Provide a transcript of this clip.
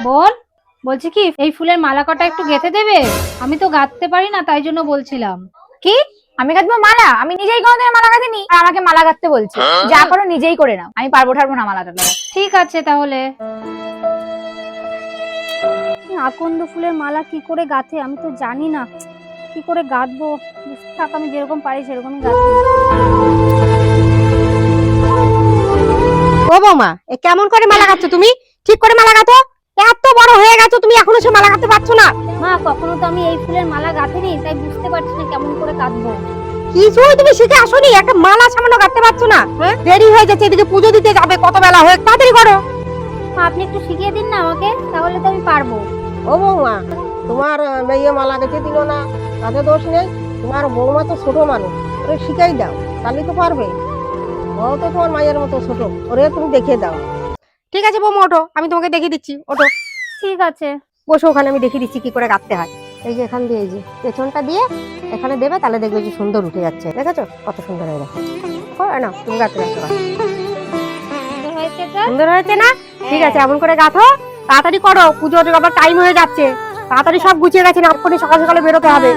বল। বলছি কি, এই ফুলের মালা কটা একটু গেঁথে দেবে? আমি তো গাঁথতে পারি না, তাই জন্য বলছিলাম। কি? আমি গাঁথবো মালা? আমি নিজেই কোনোদিন মালা গাঁথিনি, আর আমাকে মালা গাঁথতে বলছে? যা করো নিজেই করে নাও, আমি পারবো ঠারবো না মালা টালা। ঠিক আছে তাহলে। আকন্দ ফুলের মালা কি করে গাঁথে আমি তো জানি না, কি করে গাঁথবো। থাক, আমি যেরকম পারি সেরকমই গাঁথবো। ও বৌমা, এ কেমন করে মালা গাঁথছো তুমি? ঠিক করে মালা গাঁথো। এত বড় হয়ে গেছো তুমি, এখনো সে মালা গাঁথতে পারছো না? মা, কখনো তো আমি এই ফুলের মালা গাঁথিনি, তাই বুঝতে পারছি না কেমন করে গাঁথবো। কিছুই তুমি শিখে আসোনি, একটা মালা সামান্য গাঁথতে পারছো না? হ্যাঁ, দেরি হয়ে যাচ্ছে, এদিকে পুজো দিতে যাবে, কত বেলা হয়ে, তাড়াতাড়ি করো। মা, আপনি একটু শিখিয়ে দিন না আমাকে, তাহলে তো আমি পারবো। ও বৌমা, তোমার মেয়ে মালা গেঁথে দিল না, তাতে দোষ নেই। তোমার বৌমা তো ছোট মানুষ, ওরে শিখাই দাও, তাহলে তো পারবে। ও তো তোমার মায়ের মতো ছোট, ওরে তুমি দেখিয়ে দাও। ঠিক আছে বৌমা, ওঠো, আমি তোমাকে দেখিয়ে দিচ্ছি, ওঠো। ঠিক আছে। বসো ওখানে, আমি দেখিয়ে দিচ্ছি কি করে গাঁথতে হয়। এই যে এখান দিয়ে, এই যে পেছনটা দিয়ে এখানে দেবে, তাহলে দেখবে যে সুন্দর উঠে যাচ্ছে। দেখেছো কত সুন্দর হয়ে গেছে? না, তুমি গাঁথতে গাঁথতে সুন্দর হয়েছে তো? সুন্দর হয়েছে না? ঠিক আছে, এমন করে গাঁথো, তাড়াতাড়ি করো, পুজোর আবার টাইম হয়ে যাচ্ছে। তাড়াতাড়ি সব গুছিয়ে গেছে না, এক্ষুনি সকাল সকালে বেরোতে হবে।